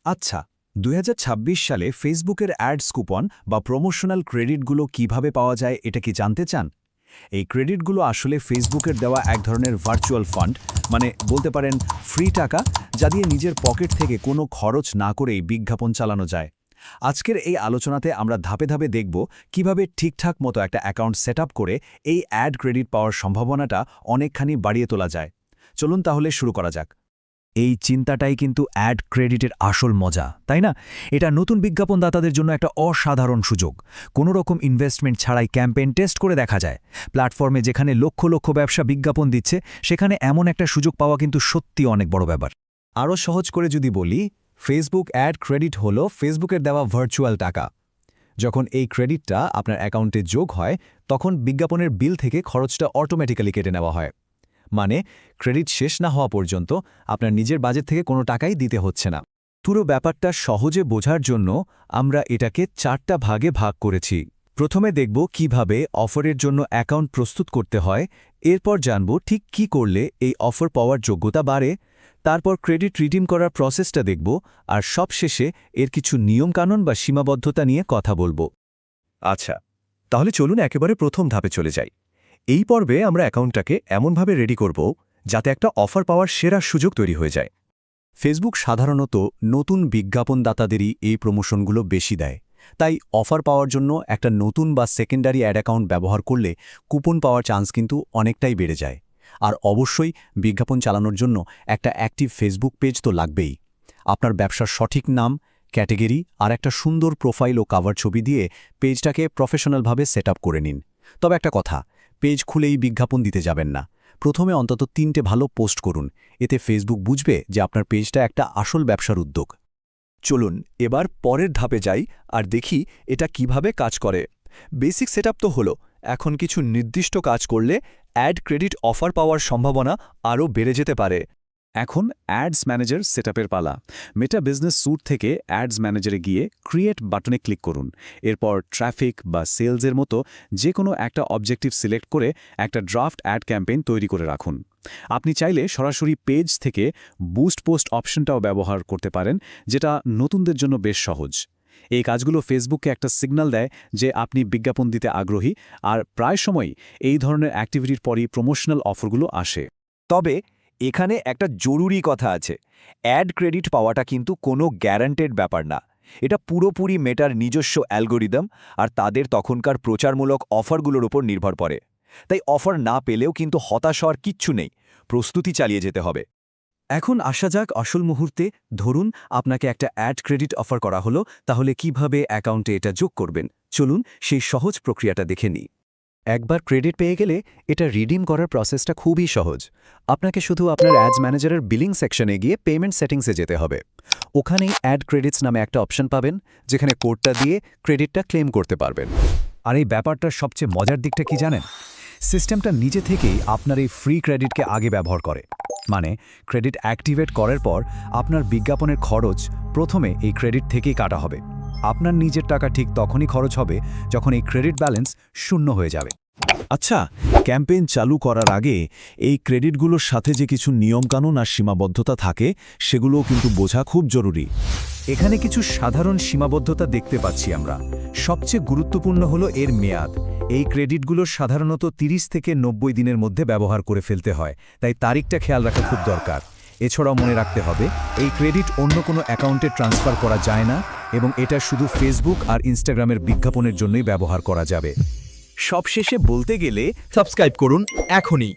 আচ্ছা, ২০২৬ সালে ফেসবুকের অ্যাডস কুপন বা প্রমোশনাল ক্রেডিটগুলো কিভাবে পাওয়া যায় এটা কি জানতে চান? এই ক্রেডিটগুলো আসলে ফেসবুকের দেওয়া এক ধরনের ভার্চুয়াল ফান্ড, মানে বলতে পারেন ফ্রি টাকা, যা দিয়ে নিজের পকেট থেকে কোনো খরচ না করেই বিজ্ঞাপন চালানো যায়। আজকের এই আলোচনাতে আমরা ধাপে ধাপে দেখব কিভাবে ঠিকঠাক মতো একটা অ্যাকাউন্ট সেট করে এই অ্যাড ক্রেডিট পাওয়ার সম্ভাবনাটা অনেকখানি বাড়িয়ে তোলা যায়। চলুন তাহলে শুরু করা যাক। এই চিন্তাটাই কিন্তু অ্যাড ক্রেডিটের আসল মজা, তাই না? এটা নতুন বিজ্ঞাপনদাতাদের জন্য একটা অসাধারণ সুযোগ। কোনো রকম ইনভেস্টমেন্ট ছাড়াই ক্যাম্পেইন টেস্ট করে দেখা যায়। প্ল্যাটফর্মে যেখানে লক্ষ লক্ষ ব্যবসা বিজ্ঞাপন দিচ্ছে, সেখানে এমন একটা সুযোগ পাওয়া কিন্তু সত্যি অনেক বড় ব্যাপার। আরও সহজ করে যদি বলি, ফেসবুক অ্যাড ক্রেডিট হলো ফেসবুকের দেওয়া ভার্চুয়াল টাকা। যখন এই ক্রেডিটটা আপনার অ্যাকাউন্টে যোগ হয়, তখন বিজ্ঞাপনের বিল থেকে খরচটা অটোমেটিক্যালি কেটে নেওয়া হয়। মানে ক্রেডিট শেষ না হওয়া পর্যন্ত আপনার নিজের বাজেট থেকে কোনো টাকাই দিতে হচ্ছে না। পুরো ব্যাপারটা সহজে বোঝার জন্য আমরা এটাকে 4টা ভাগে ভাগ করেছি। প্রথমে দেখব কিভাবে অফারের জন্য অ্যাকাউন্ট প্রস্তুত করতে হয়, এরপর জানব ঠিক কি করলে এই অফার পাওয়ার যোগ্যতা বাড়ে, তারপর ক্রেডিট রিডিম করার প্রসেসটা দেখব, আর সবশেষে এর কিছু নিয়মকানুন বা সীমাবদ্ধতা নিয়ে কথা বলবো। আচ্ছা, তাহলে চলুন একেবারে প্রথম ধাপে চলে যাই। এই পর্বে আমরা অ্যাকাউন্টটাকে এমনভাবে রেডি করব যাতে একটা অফার পাওয়ার সেরা সুযোগ তৈরি হয়ে যায়। ফেসবুক সাধারণত নতুন বিজ্ঞাপনদাতাদেরই এই প্রমোশনগুলো বেশি দেয়, তাই অফার পাওয়ার জন্য একটা নতুন বা সেকেন্ডারি অ্যাড অ্যাকাউন্ট ব্যবহার করলে কুপন পাওয়ার চান্স কিন্তু অনেকটাই বেড়ে যায়। আর অবশ্যই বিজ্ঞাপন চালানোর জন্য একটা অ্যাক্টিভ ফেসবুক পেজ তো লাগবেই। আপনার ব্যবসার সঠিক নাম, ক্যাটেগরি আর একটা সুন্দর প্রোফাইল ও কাভার ছবি দিয়ে পেজটাকে প্রফেশনালভাবে সেট করে নিন। তবে একটা কথা, পেজ খুলেই বিজ্ঞাপন দিতে যাবেন না। প্রথমে অন্তত 3টে ভালো পোস্ট করুন, এতে ফেসবুক বুঝবে যে আপনার পেজটা একটা আসল ব্যবসার উদ্যোগ। চলুন এবার পরের ধাপে যাই আর দেখি এটা কিভাবে কাজ করে। বেসিক সেটআপ তো হলো, এখন কিছু নির্দিষ্ট কাজ করলে অ্যাড ক্রেডিট অফার পাওয়ার সম্ভাবনা আরও বেড়ে যেতে পারে। এখন অ্যাডস ম্যানেজার সেটআপের পালা। মেটা বিজনেস স্যুট থেকে অ্যাডস ম্যানেজারে গিয়ে ক্রিয়েট বাটনে ক্লিক করুন। এরপর ট্রাফিক বা সেলসের মতো যে কোনো একটা অবজেক্টিভ সিলেক্ট করে একটা ড্রাফট অ্যাড ক্যাম্পেইন তৈরি করে রাখুন। আপনি চাইলে সরাসরি পেজ থেকে বুস্ট পোস্ট অপশনটাও ব্যবহার করতে পারেন, যেটা নতুনদের জন্য বেশ সহজ। এই কাজগুলো ফেসবুককে একটা সিগন্যাল দেয় যে আপনি বিজ্ঞাপন দিতে আগ্রহী, আর প্রায় সময়ই এই ধরনের অ্যাক্টিভিটির পরই প্রমোশনাল অফারগুলো আসে। তবে এখানে একটা জরুরি কথা আছে, অ্যাড ক্রেডিট পাওয়াটা কিন্তু কোনো গ্যারান্টেড ব্যাপার না। এটা পুরোপুরি মেটার নিজস্ব অ্যালগোরিদম আর তাদের তখনকার প্রচারমূলক অফারগুলোর উপর নির্ভর করে। তাই অফার না পেলেও কিন্তু হতাশ হওয়ার কিচ্ছু নেই, প্রস্তুতি চালিয়ে যেতে হবে। এখন আসা যাক আসল মুহূর্তে। ধরুন আপনাকে একটা অ্যাড ক্রেডিট অফার করা হলো, তাহলে কিভাবে অ্যাকাউন্টে এটা যোগ করবেন? চলুন সেই সহজ প্রক্রিয়াটা দেখে নিই। একবার ক্রেডিট পেয়ে গেলে এটা রিডিম করার প্রসেসটা খুবই সহজ। আপনাকে শুধু আপনার অ্যাডস ম্যানেজারের বিলিং সেকশনে গিয়ে পেমেন্ট সেটিংসে যেতে হবে। ওখানেই অ্যাড ক্রেডিটস নামে একটা অপশন পাবেন, যেখানে কোডটা দিয়ে ক্রেডিটটা ক্লেম করতে পারবেন। আর এই ব্যাপারটার সবচেয়ে মজার দিকটা কি জানেন? সিস্টেমটা নিজে থেকেই আপনার এই ফ্রি ক্রেডিটকে আগে ব্যবহার করে। মানে ক্রেডিট অ্যাক্টিভেট করার পর আপনার বিজ্ঞাপনের খরচ প্রথমে এই ক্রেডিট থেকেই কাটা হবে। আপনার নিজের টাকা ঠিক তখনই খরচ হবে যখন এই ক্রেডিট ব্যালেন্স শূন্য হয়ে যাবে। আচ্ছা, ক্যাম্পেইন চালু করার আগে এই ক্রেডিটগুলোর সাথে যে কিছু নিয়মকানুন আর সীমাবদ্ধতা থাকে, সেগুলোও কিন্তু বোঝা খুব জরুরি। এখানে কিছু সাধারণ সীমাবদ্ধতা দেখতে পাচ্ছি আমরা। সবচেয়ে গুরুত্বপূর্ণ হলো এর মেয়াদ। এই ক্রেডিটগুলো সাধারণত 30 থেকে 90 দিনের মধ্যে ব্যবহার করে ফেলতে হয়, তাই তারিখটা খেয়াল রাখা খুব দরকার। এছাড়াও মনে রাখতে হবে, এই ক্রেডিট অন্য কোনো অ্যাকাউন্টে ট্রান্সফার করা যায় না, এবং এটা শুধু ফেসবুক আর ইনস্টাগ্রামের বিজ্ঞাপনের জন্যই ব্যবহার করা যাবে। সবশেষে বলতে গেলে সাবস্ক্রাইব করুন এখনই।